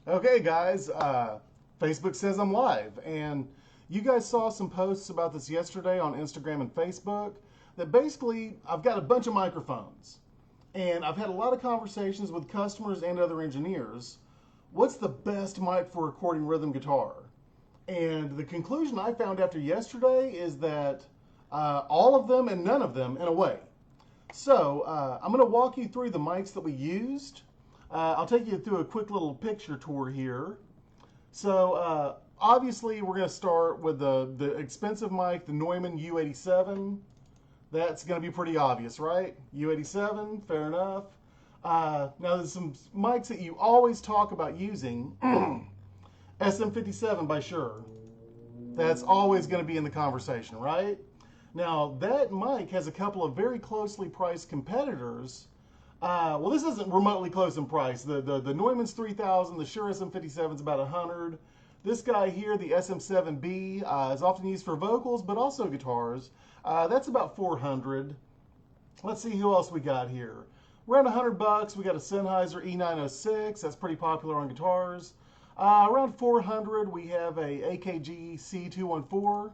Okay, guys, Facebook says I'm live, and you guys saw some posts about this yesterday on Instagram and Facebook that basically I've got a bunch of microphones, and I've had a lot of conversations with customers and other engineers. What's the best mic for recording rhythm guitar? And the conclusion I found after yesterday is that all of them and none of them in a way. So I'm going to walk you through the mics that we used. I'll take you through a quick little picture tour here. So obviously we're going to start with the expensive mic, the Neumann U87. That's going to be pretty obvious, right? U87, fair enough. Now there's some mics that you always talk about using. SM57 by Shure. That's always going to be in the conversation, right? Now that mic has a couple of very closely priced competitors. Well, this isn't remotely close in price. The Neumann's 3,000, the Shure SM57 is about 100. This guy here, the SM7B, is often used for vocals, but also guitars. That's about 400. Let's see who else we got here. Around 100 bucks, we got a Sennheiser E906. That's pretty popular on guitars. Around 400, we have a AKG C214.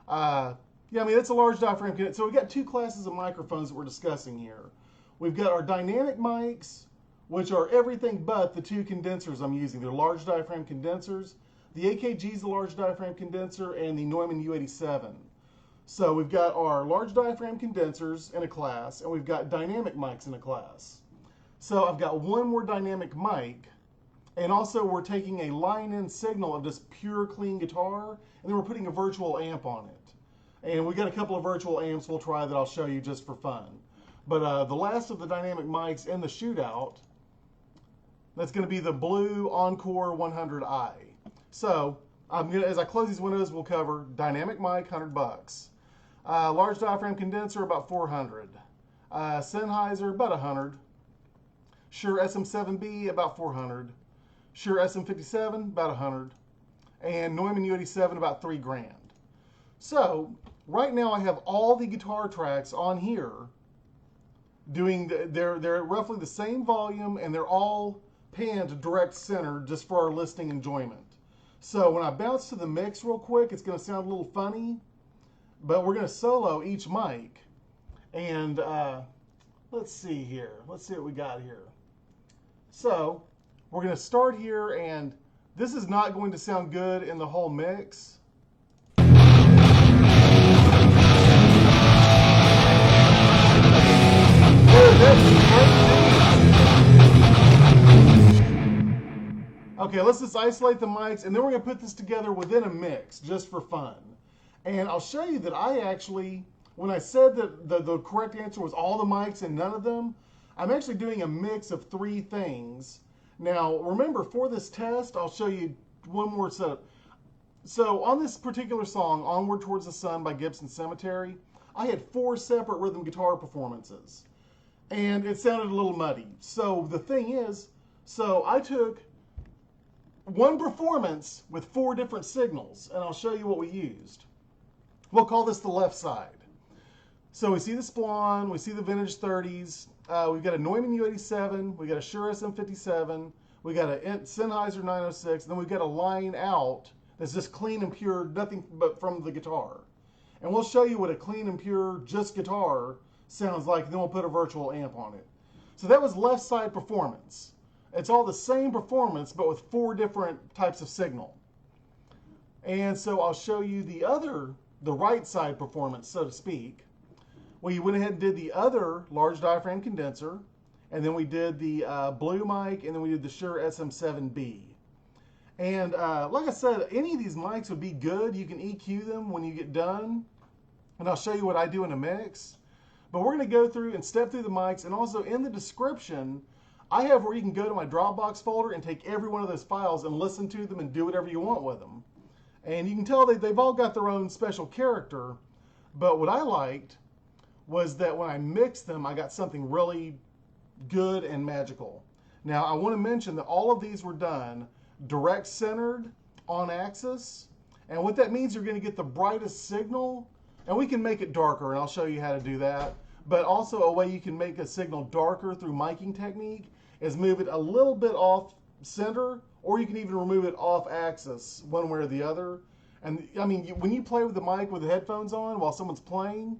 Yeah, I mean, it's a large diaphragm. So we've got two classes of microphones that we're discussing here. We've got our dynamic mics, which are everything but the two condensers I'm using. They're large diaphragm condensers. The AKG is a large diaphragm condenser, and the Neumann U87. So we've got our large diaphragm condensers in a class, and we've got dynamic mics in a class. So I've got one more dynamic mic, and also we're taking a line-in signal of just pure clean guitar, and then we're putting a virtual amp on it. And we've got a couple of virtual amps we'll try that I'll show you just for fun. But the last of the dynamic mics in the shootout, that's going to be the blue Encore 100i. So as I close these windows, we'll cover dynamic mic, 100 bucks. Large diaphragm condenser, about 400. Sennheiser, about 100. Shure SM7B, about 400. Shure SM57, about 100. And Neumann U87, about 3 grand. So right now I have all the guitar tracks on here doing, they're roughly the same volume, and they're all panned direct center just for our listening enjoyment. So when I bounce to the mix real quick, it's going to sound a little funny, but we're going to solo each mic. And let's see here. Let's see what we got here. So we're going to start here, and this is not going to sound good in the whole mix. Okay, let's just isolate the mics, and then we're going to put this together within a mix just for fun. And I'll show you that I actually, when I said that the correct answer was all the mics and none of them, I'm actually doing a mix of 3 things. Now, remember, for this test, I'll show you one more setup. So on this particular song, Onward Towards the Sun by Gibson Cemetery, I had 4 separate rhythm guitar performances. And it sounded a little muddy. So the thing is, so I took one performance with 4 different signals, and I'll show you what we used. We'll call this the left side. So we see the Splawn, we see the vintage 30s, we've got a Neumann U87, we got a Shure SM57, we got a Sennheiser 906, and then we've got a line out that's just clean and pure, nothing but from the guitar. And we'll show you what a clean and pure, just guitar sounds like, and then we'll put a virtual amp on it. So that was left side performance. It's all the same performance, but with 4 different types of signal. And so I'll show you the right side performance, so to speak. We went ahead and did the other large diaphragm condenser, and then we did the blue mic, and then we did the Shure SM7B. And like I said, any of these mics would be good. You can EQ them when you get done, and I'll show you what I do in a mix. But we're going to go through and step through the mics, and also in the description, I have where you can go to my Dropbox folder and take every one of those files and listen to them and do whatever you want with them. And you can tell that they've all got their own special character, but what I liked was that when I mixed them, I got something really good and magical. Now, I want to mention that all of these were done direct centered on axis, and what that means, you're going to get the brightest signal, and we can make it darker, and I'll show you how to do that. But also a way you can make a signal darker through miking technique is move it a little bit off center, or you can even remove it off axis, one way or the other. And I mean, when you play with the mic with the headphones on while someone's playing,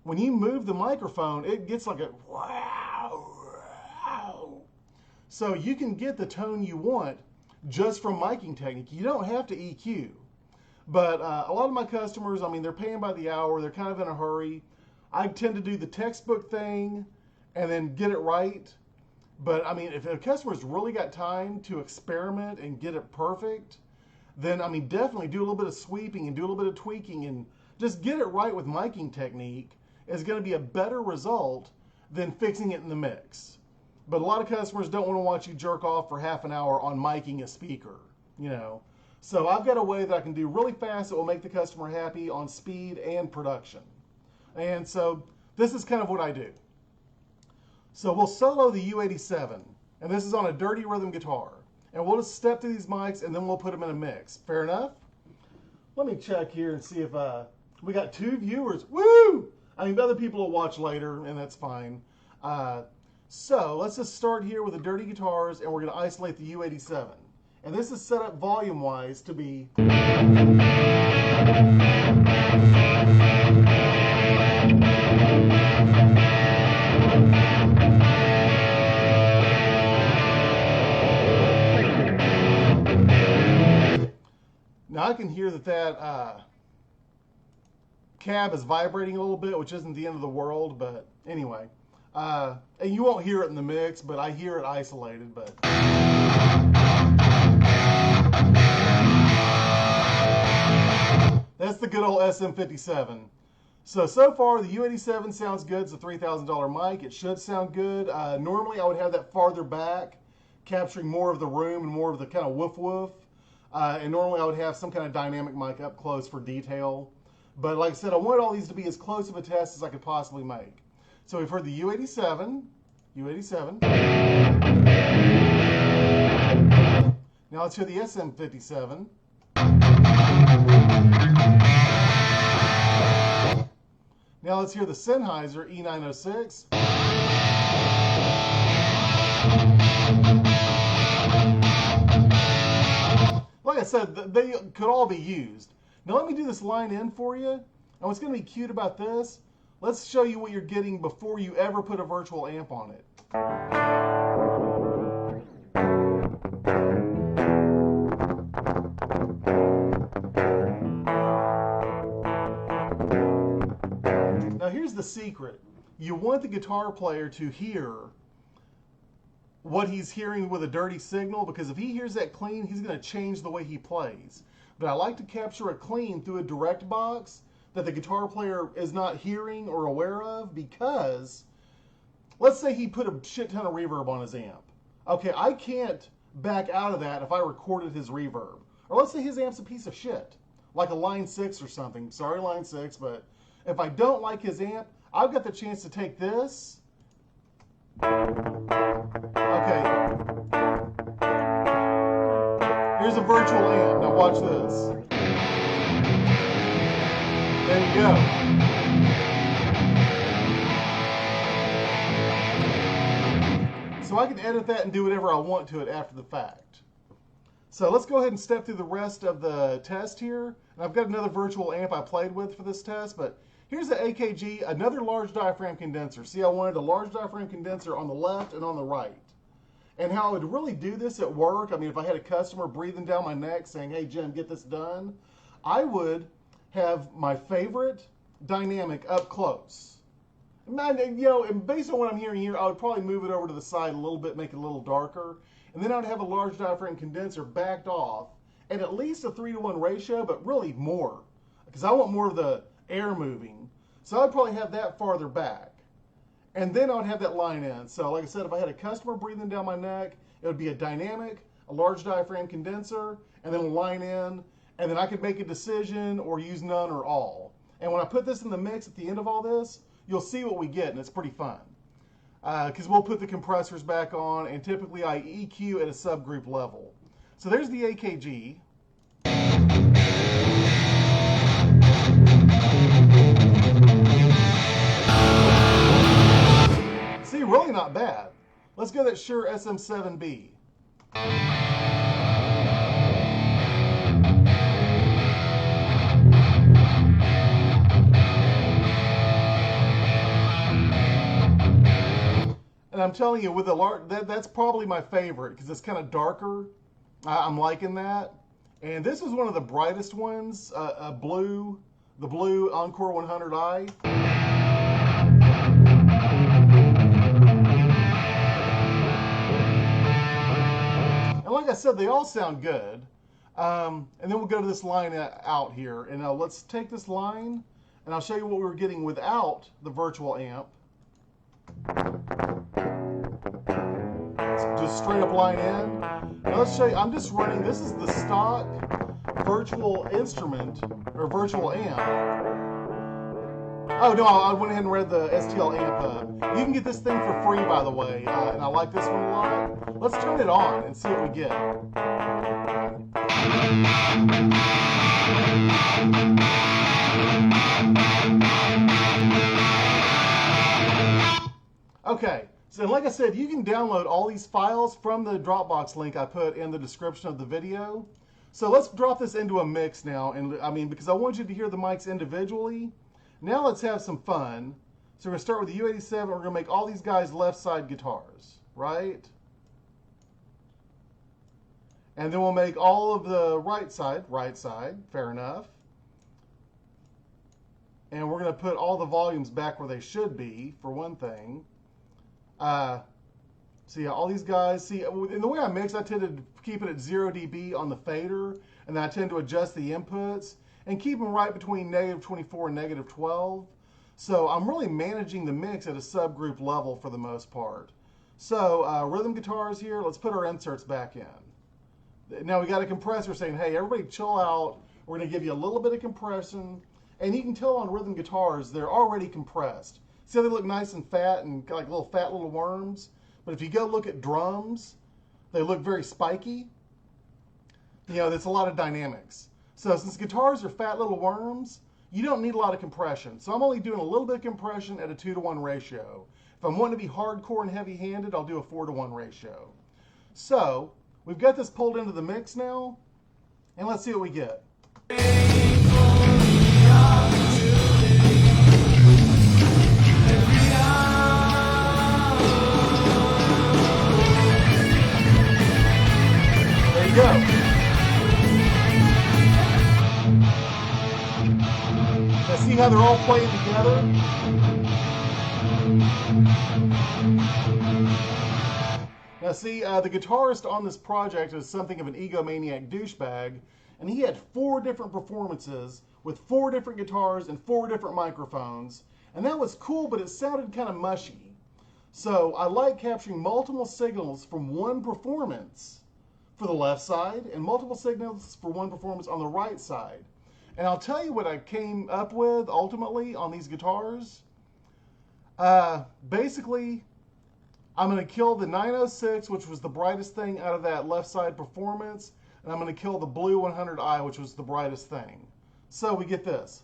when you move the microphone, it gets like a wow, wow. So you can get the tone you want just from miking technique. You don't have to EQ. But a lot of my customers, I mean, they're paying by the hour. They're kind of in a hurry. I tend to do the textbook thing and then get it right. But I mean, if a customer's really got time to experiment and get it perfect, then I mean, definitely do a little bit of sweeping and do a little bit of tweaking and just get it right with miking technique is going to be a better result than fixing it in the mix. But a lot of customers don't want to watch you jerk off for half an hour on miking a speaker, you know. So I've got a way that I can do really fast that will make the customer happy on speed and production. And so this is kind of what I do. So we'll solo the U87, and this is on a dirty rhythm guitar. And we'll just step through these mics and then we'll put them in a mix. Fair enough? Let me check here and see if we got 2 viewers. Woo! I mean, other people will watch later, and that's fine. So let's just start here with the dirty guitars, and we're going to isolate the U87. And this is set up volume-wise to be... Now I can hear that cab is vibrating a little bit, which isn't the end of the world, but anyway. And you won't hear it in the mix, but I hear it isolated. But that's the good old SM57. So far the U87 sounds good. It's a $3,000 mic. It should sound good. Normally I would have that farther back, capturing more of the room and more of the kind of woof woof. And normally I would have some kind of dynamic mic up close for detail. But like I said, I wanted all these to be as close of a test as I could possibly make. So we've heard the U87. Now let's hear the SM57. Now let's hear the Sennheiser E906. Like I said, they could all be used. Now let me do this line in for you. And what's going to be cute about this, let's show you what you're getting before you ever put a virtual amp on it. Now here's the secret. You want the guitar player to hear what he's hearing with a dirty signal, because if he hears that clean, he's going to change the way he plays. But I like to capture a clean through a direct box that the guitar player is not hearing or aware of, because let's say he put a shit ton of reverb on his amp. Okay, I can't back out of that if I recorded his reverb. Or let's say his amp's a piece of shit, like a Line 6 or something. Sorry, Line 6, but if I don't like his amp, I've got the chance to take this. Okay. Here's a virtual amp. Now watch this. There we go. So I can edit that and do whatever I want to it after the fact. So let's go ahead and step through the rest of the test here. And I've got another virtual amp I played with for this test, but here's the AKG, another large diaphragm condenser. See, I wanted a large diaphragm condenser on the left and on the right. And how I would really do this at work, I mean, if I had a customer breathing down my neck saying, hey, Jim, get this done, I would have my favorite dynamic up close. And, you know, and based on what I'm hearing here, I would probably move it over to the side a little bit, make it a little darker. And then I would have a large diaphragm condenser backed off at least a 3-to-1 ratio, but really more, because I want more of the air moving. So I'd probably have that farther back. And then I would have that line in. So like I said, if I had a customer breathing down my neck, it would be a dynamic, a large diaphragm condenser, and then a line in. And then I could make a decision or use none or all. And when I put this in the mix at the end of all this, you'll see what we get, and it's pretty fun. Because we'll put the compressors back on, and typically I EQ at a subgroup level. So there's the AKG. See, really not bad. Let's go to that Shure SM7B. And I'm telling you, with the that's probably my favorite because it's kind of darker. I'm liking that. And this is one of the brightest ones, the blue Encore 100i. And like I said, they all sound good. And then we'll go to this line out here. And let's take this line, and I'll show you what we were getting without the virtual amp. Just straight up line in. Now let's show you, I'm just running, this is the stock virtual instrument, or virtual amp. Oh no, I went ahead and read the STL amp. You can get this thing for free, by the way, and I like this one a lot. Let's turn it on and see what we get. Okay. So like I said, you can download all these files from the Dropbox link I put in the description of the video. So let's drop this into a mix now, and I mean, because I want you to hear the mics individually. Now let's have some fun. So we're going to start with the U87. We're going to make all these guys left side guitars, right? And then we'll make all of the right side, fair enough. And we're going to put all the volumes back where they should be, for one thing. So yeah, all these guys, see, in the way I mix, I tend to keep it at 0 dB on the fader, and then I tend to adjust the inputs and keep them right between -24 and -12. So I'm really managing the mix at a subgroup level for the most part. So rhythm guitars here, let's put our inserts back in. Now we got a compressor saying, hey, everybody chill out. We're going to give you a little bit of compression. And you can tell on rhythm guitars, they're already compressed. See how they look nice and fat and like little fat little worms? But if you go look at drums, they look very spiky. You know, there's a lot of dynamics. So since guitars are fat little worms, you don't need a lot of compression. So I'm only doing a little bit of compression at a 2-to-1 ratio. If I'm wanting to be hardcore and heavy-handed, I'll do a 4-to-1 ratio. So we've got this pulled into the mix now, and let's see what we get. Go. Now see how they're all playing together? Now see, the guitarist on this project is something of an egomaniac douchebag, and he had 4 different performances with 4 different guitars and 4 different microphones, and that was cool, but it sounded kind of mushy. So I like capturing multiple signals from one performance for the left side and multiple signals for one performance on the right side. And I'll tell you what I came up with ultimately on these guitars. Basically, I'm going to kill the 906, which was the brightest thing out of that left side performance, and I'm going to kill the blue 100i, which was the brightest thing. So we get this.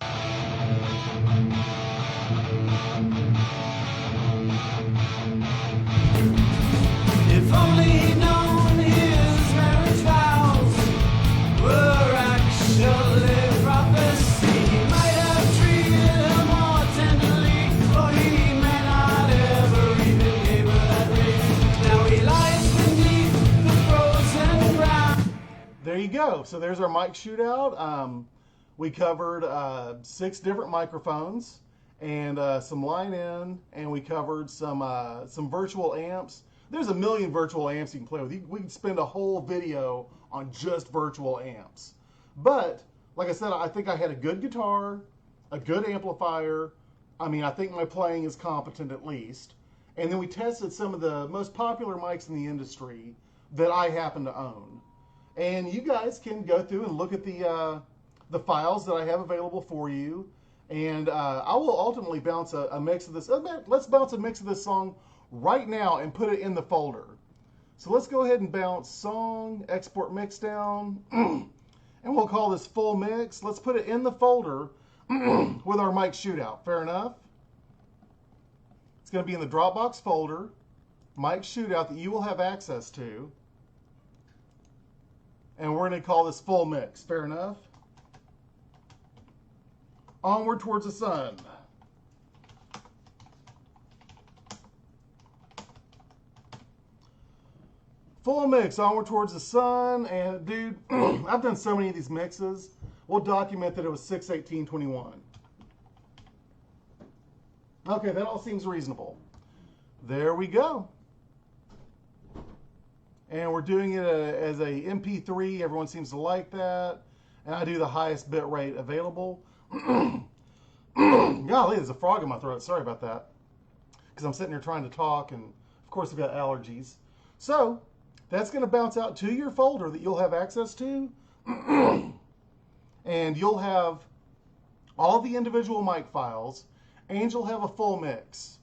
If only known his marriage vows were actually prophecy, might have treated her more tenderly, for he may not ever even gave her that ring. Now he lies beneath the frozen ground. There you go. So there's our mic shootout. We covered 6 different microphones and some line in, and we covered some virtual amps. There's a million virtual amps you can play with. We can spend a whole video on just virtual amps. But, like I said, I think I had a good guitar, a good amplifier. I mean, I think my playing is competent at least. And then we tested some of the most popular mics in the industry that I happen to own. And you guys can go through and look at the files that I have available for you. And I will ultimately bounce a mix of this. Let's bounce a mix of this song right now and put it in the folder. So let's go ahead and bounce song, export mix down, and we'll call this full mix. Let's put it in the folder with our mic shootout. Fair enough? It's going to be in the Dropbox folder, mic shootout that you will have access to. And we're going to call this full mix. Fair enough? Onward towards the sun. Full mix, onward towards the sun. And dude, I've done so many of these mixes. We'll document that it was 6/18/21. Okay, that all seems reasonable. There we go. And we're doing it as a MP3. Everyone seems to like that. And I do the highest bit rate available. Golly, there's a frog in my throat. Sorry about that. Because I'm sitting here trying to talk, and of course I've got allergies. So that's going to bounce out to your folder that you'll have access to. And you'll have all the individual mic files, and you'll have a full mix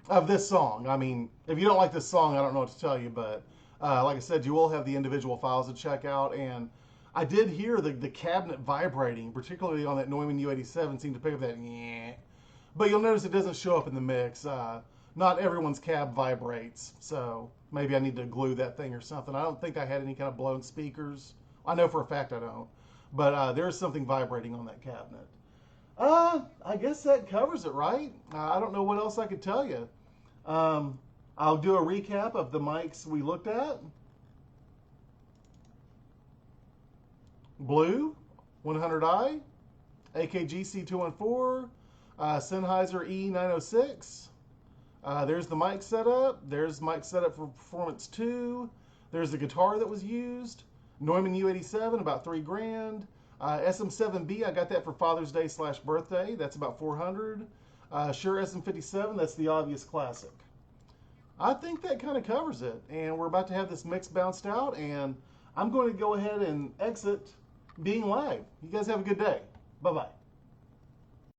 of this song. I mean, if you don't like this song, I don't know what to tell you, but like I said, you will have the individual files to check out. And I did hear the cabinet vibrating, particularly on that Neumann U87, seemed to pick up that yeah. But you'll notice it doesn't show up in the mix. Not everyone's cab vibrates, so maybe I need to glue that thing or something. I don't think I had any kind of blown speakers. I know for a fact I don't. But there's something vibrating on that cabinet. I guess that covers it, right? I don't know what else I could tell you. I'll do a recap of the mics we looked at. Blue 100i, AKG C214, Sennheiser E906. There's the mic setup. There's mic setup for Performance 2. There's the guitar that was used. Neumann U87, about $3 grand. SM7B, I got that for Father's Day / birthday. That's about $400. Shure SM57, that's the obvious classic. I think that kind of covers it. And we're about to have this mix bounced out, and I'm going to go ahead and exit being live. You guys have a good day. Bye-bye.